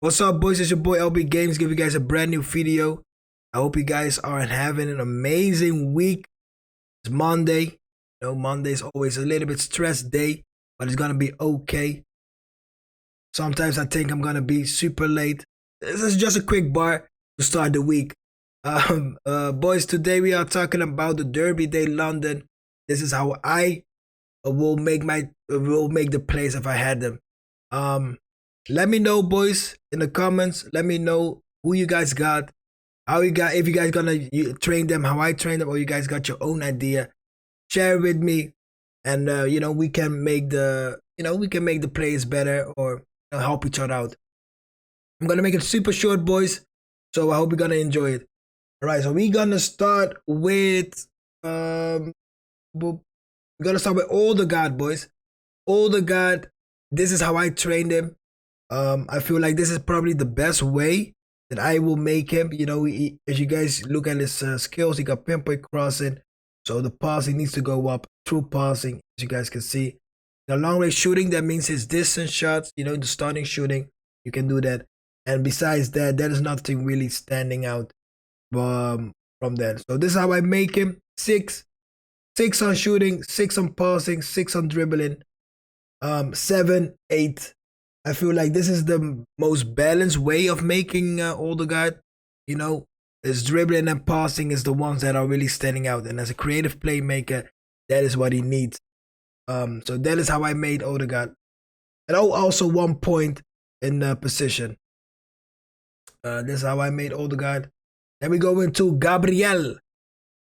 What's up, boys? It's your boy LB Games. Give you guys a brand new video. I hope you guys are having an amazing week. It's Monday. Monday's always a little bit stressed day, but it's gonna be okay. Sometimes I think I'm gonna be super late. This is just a quick bar to start the week. Boys, today we are talking about the Derby Day London. This is how I will make the plays if I had them. Let me know, boys, in the comments. Let me know who you guys got, if you guys gonna train them, how I train them, or you guys got your own idea. Share it with me, and we can make the plays better, or help each other out. I'm gonna make it super short, boys. So I hope you're gonna enjoy it. All right, so we're gonna start with Older God, boys. Older God. This is how I trained him. I feel like this is probably the best way that I will make him. As you guys look at his skills, he got pinpoint crossing, so the passing needs to go up. True passing, as you guys can see. The long range shooting, that means his distance shots. The starting shooting, you can do that. And besides that, there is nothing really standing out from that. So this is how I make him: 6 on shooting, 6 on passing, 6 on dribbling, 7, 8. I feel like this is the most balanced way of making Older God. His dribbling and passing is the ones that are really standing out. And as a creative playmaker, that is what he needs. So that is how I made Older God. And also 1 point in position. This is how I made Older God. Then we go into Gabriel,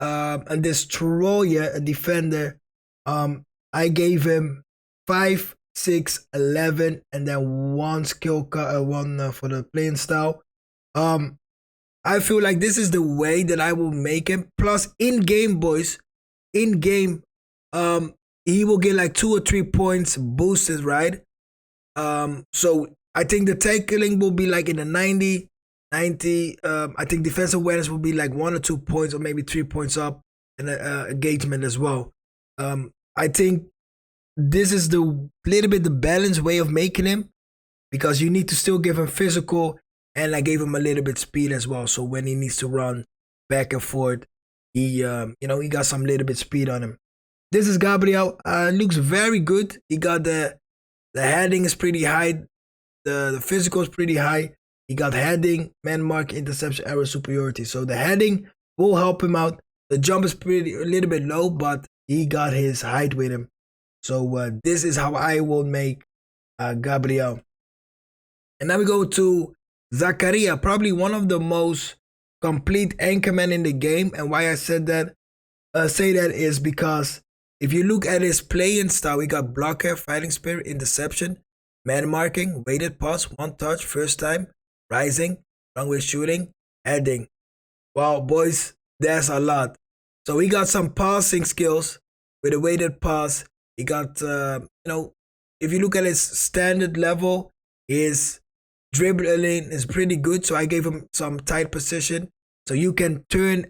a destroyer, a defender. I gave him 5, 6, 11, and then 1 skill cut, 1 for the playing style. I feel like this is the way that I will make him. Plus, in game, boys, in game, he will get like 2 or 3 points boosted, right? So I think the tackling will be like in the 90. I think defensive awareness will be like 1 or 2 points, or maybe 3 points up, and engagement as well. I think this is the little bit the balanced way of making him, because you need to still give him physical, and I gave him a little bit speed as well. So when he needs to run back and forth, he got some little bit speed on him. This is Gabriel. Looks very good. He got the heading is pretty high. The physical is pretty high. He got heading, man mark, interception, error, superiority. So the heading will help him out. The jump is a little bit low, but he got his height with him. So this is how I will make Gabriel. And now we go to Zakaria, probably one of the most complete anchormen in the game. And why I say that is because if you look at his playing style, we got blocker, fighting spirit, interception, man marking, weighted pass, 1 touch, first time, rising, long way shooting, heading. Wow, boys, that's a lot. So he got some passing skills with a weighted pass. He got, if you look at his standard level, his dribbling is pretty good. So I gave him some tight position. So you can turn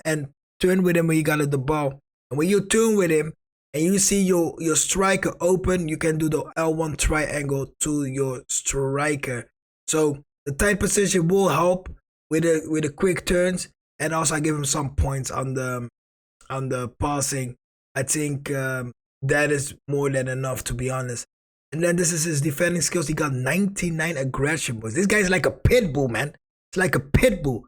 with him when you got the ball. And when you turn with him and you see your striker open, you can do the L1 triangle to your striker. So the tight position will help with the quick turns. And also I give him some points on the passing. I think that is more than enough, to be honest. And then this is his defending skills. He got 99 aggression, boys. This guy's like a pit bull, man. It's like a pit bull.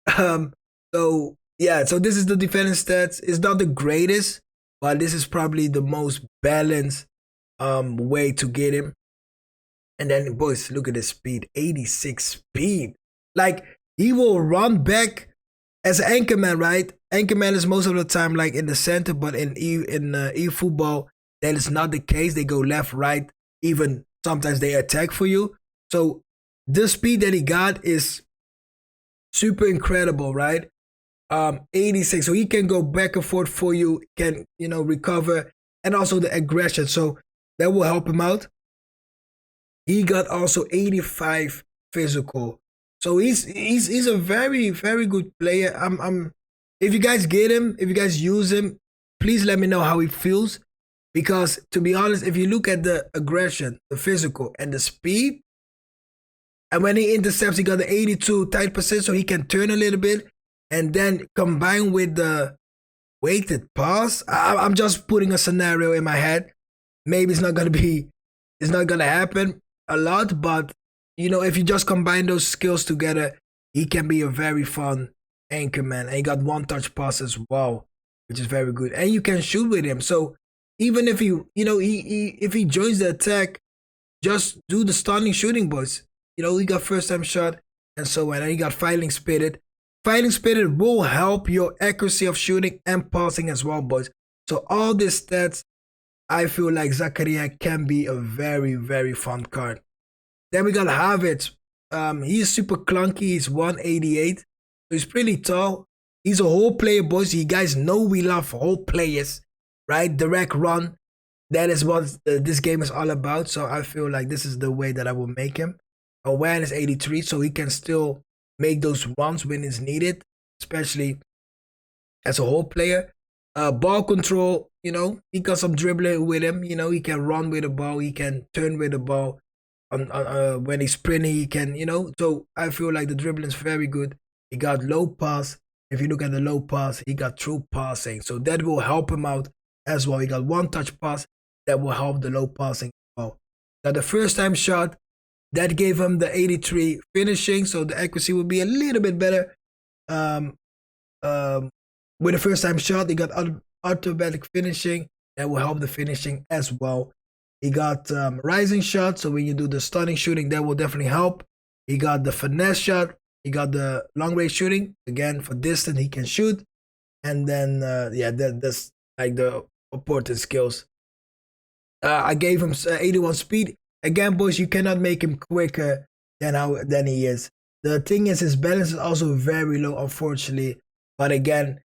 So this is the defending stats. It's not the greatest, but this is probably the most balanced way to get him. And then, boys, look at his speed. 86 speed. Like, he will run back as an anchorman, right? Anchorman is most of the time like in the center, but in eFootball, that is not the case. They go left, right, even sometimes they attack for you. So the speed that he got is super incredible, right? 86, so he can go back and forth for you, can recover, and also the aggression. So that will help him out. He got also 85 physical. So he's a very, very good player. If you guys get him, if you guys use him, please let me know how he feels. Because to be honest, if you look at the aggression, the physical, and the speed, And when he intercepts, he got the 82 tight percent, so he can turn a little bit. And then combined with the weighted pass, I'm just putting a scenario in my head. Maybe it's not gonna happen a lot, but you know, if you just combine those skills together, he can be a very fun anchor man. And he got one touch pass as well, which is very good. And you can shoot with him. So even if if he joins the attack, just do the stunning shooting, boys. You know, he got first time shot and so on. And he got fighting spirit. Fighting spirit will help your accuracy of shooting and passing as well, boys. So all these stats, I feel like Zakaria can be a very, very fun card. Then we got Havertz. He's super clunky. He's 188. So he's pretty tall. He's a whole player, boys. You guys know we love whole players, right? Direct run. That is what this game is all about. So I feel like this is the way that I will make him. Awareness 83, so he can still make those runs when it's needed, especially as a whole player. Ball control, you know, he got some dribbling with him. You know, he can run with the ball. He can turn with the ball. When he's sprinting, he can, you know. So I feel like the dribbling is very good. He got low pass. If you look at the low pass, he got true passing. So that will help him out as well. He got one touch pass that will help the low passing as well. Now the first time shot, that gave him the 83 finishing. So the accuracy will be a little bit better. With the first time shot, he got automatic finishing. That will help the finishing as well. He got rising shot. So when you do the stunning shooting, that will definitely help. He got the finesse shot. He got the long range shooting. Again, for distance, he can shoot. And then, yeah, that's like the important skills. I gave him 81 speed. Again, boys, you cannot make him quicker than he is. The thing is, his balance is also very low, unfortunately. But again,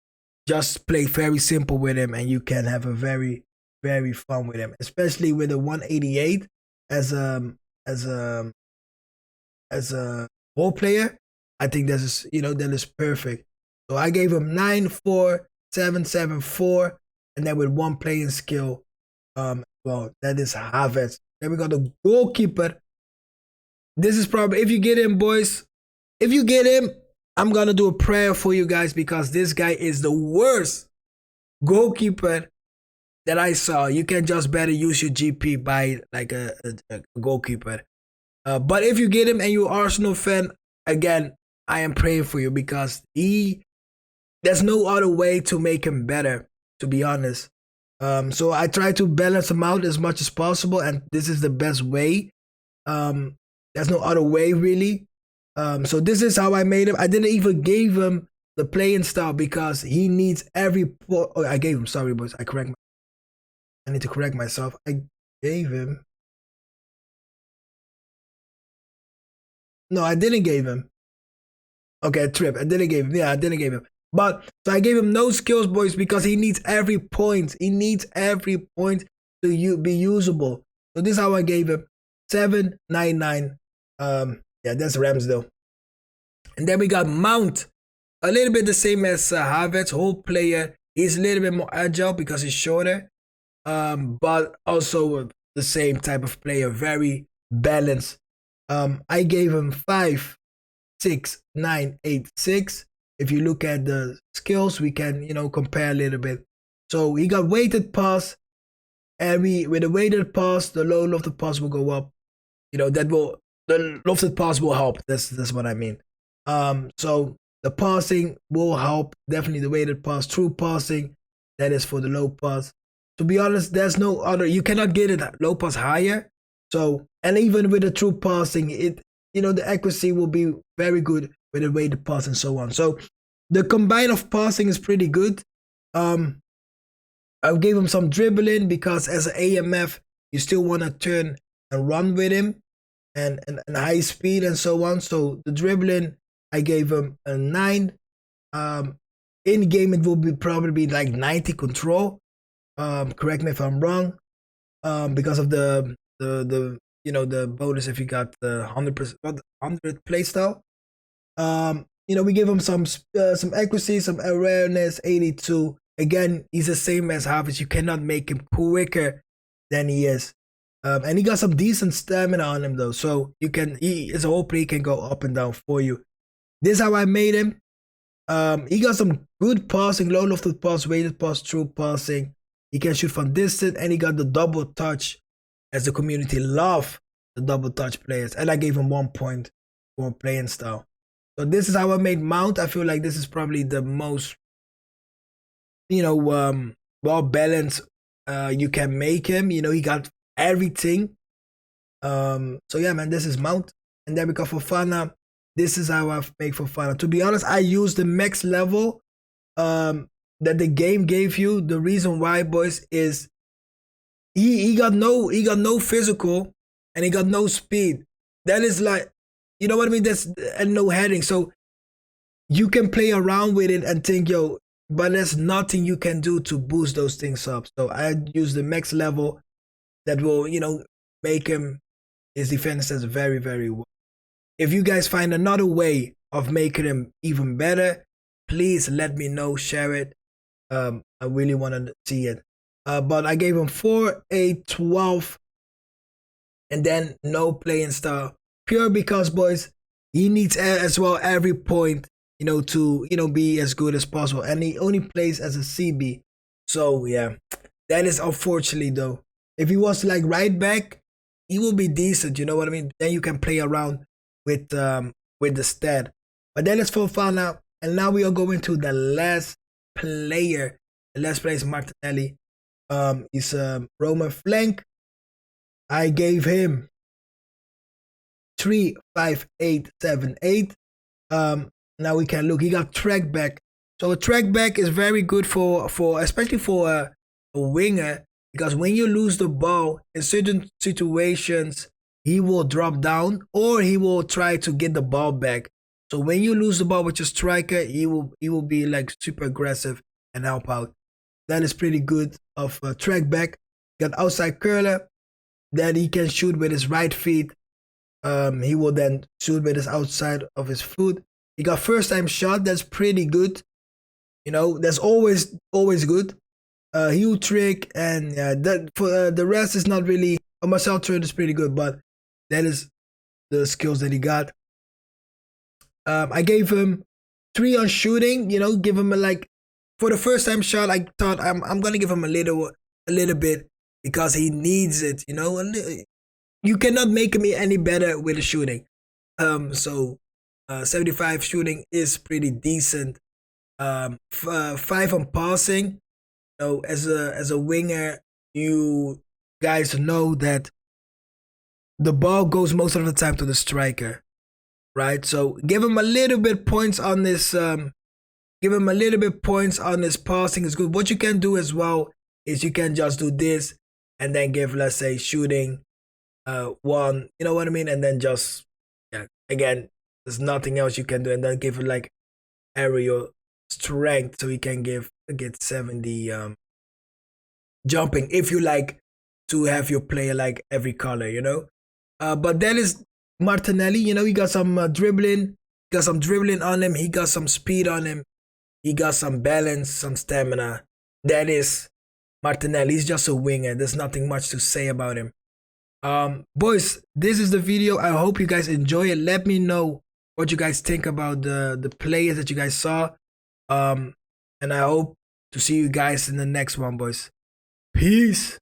just play very simple with him, and you can have a very, very fun with him. Especially with a 188 as a role player. I think that is perfect. So I gave him 9, 4, 7, 7, 4, and then with one playing skill. Well, that is Havertz. Then we got the goalkeeper. This is probably, if you get him, boys, if you get him, I'm gonna do a prayer for you guys, because this guy is the worst goalkeeper that I saw. You can just better use your GP by like a goalkeeper. But if you get him and you're an Arsenal fan, again, I am praying for you, because there's no other way to make him better, to be honest. So I try to balance him out as much as possible, and this is the best way. There's no other way, really. So this is how I made him. I didn't even give him the playing style, because he needs every... Oh, I gave him, sorry, boys. I need to correct myself. I gave him... No, I didn't give him. Okay, trip. I didn't give him. Yeah, I didn't give him. But so I gave him no skills, boys, because he needs every point. He needs every point to be usable. So this is how I gave him 799. Yeah, that's Ramsdale. And then we got Mount, a little bit the same as Havertz, whole player. He's a little bit more agile because he's shorter, but also the same type of player, very balanced. I gave him 5, 6, 9, 8, 6. If you look at the skills, we can, compare a little bit. So he got weighted pass, and with a weighted pass, the low lofted pass will go up. The lofted pass will help. That's what I mean. So the passing will help. Definitely the weighted pass, true passing, that is for the low pass. To be honest, there's no other. You cannot get it low pass higher. So, and even with the true passing, the accuracy will be very good with the weighted pass and so on. So the combine of passing is pretty good. I gave him some dribbling, because as an AMF, you still want to turn and run with him, and high speed and so on. So the dribbling, I gave him a 9. In game, it will probably be like 90 control. Correct me if I'm wrong. Because of the bonus if you got the 100 play style. We give him some accuracy, some awareness, 82. Again, he's the same as Havertz. You cannot make him quicker than he is. And he got some decent stamina on him though, so you can as a whole play can go up and down for you. This is how I made him. He got some good passing, low lofted pass, weighted pass, true passing. He can shoot from distance, and he got the double touch, as the community love the double touch players. And I gave him 1 point for playing style. So this is how I made Mount. I feel like this is probably the most, well balanced you can make him. He got everything. So yeah, man, this is Mount. And then we got Fofana. This is how I make Fofana. To be honest, I used the max level that the game gave you. The reason why, boys, is he got no physical and he got no speed. That is like, you know what I mean? And no heading. So you can play around with it and think, yo, but there's nothing you can do to boost those things up. So I use the max level that will, make him, his defense as very, very well. If you guys find another way of making him even better, please let me know, share it. I really want to see it. But I gave him 4, 8, 12, and then no playing style. Pure because, boys, he needs as well every point, to, be as good as possible. And he only plays as a CB. So, yeah, that is unfortunately, though. If he was like right back, he will be decent, you know what I mean? Then you can play around with the stat. But then it's Fofana. And now we are going to the last player. The last player is Martinelli. He's a Roman flank. I gave him 3, 5, 8, 7, 8. Now we can look. He got track back. So a track back is very good for especially for a winger, because when you lose the ball in certain situations, he will drop down or he will try to get the ball back. So when you lose the ball with your striker, he will be like super aggressive and help out. That is pretty good of a track back. Got outside curler that he can shoot with his right feet. He will then shoot with his outside of his foot. He got first time shot. That's pretty good. That's always good. Heel trick, and that for the rest is not really. Marcel turn is pretty good, but that is the skills that he got. I gave him 3 on shooting. Give him for the first time shot. I thought I'm gonna give him a little bit because he needs it. You cannot make him any better with the shooting. So 75 shooting is pretty decent. 5 on passing. As a winger, you guys know that the ball goes most of the time to the striker, right? So give him a little bit points on this. Give him a little bit points on this passing is good. What you can do as well is you can just do this and then give, let's say, shooting 1. You know what I mean? And then just again, there's nothing else you can do, and then give it like aerial strength so he can get 70 jumping if you like to have your player like every color, but then is Martinelli. He got some dribbling, on him. He got some speed on him. He got some balance, some stamina. That is Martinelli. He's just a winger. There's nothing much to say about him. Boys, this is the video. I hope you guys enjoy it. Let me know what you guys think about the players that you guys saw. And I hope to see you guys in the next one, boys. Peace.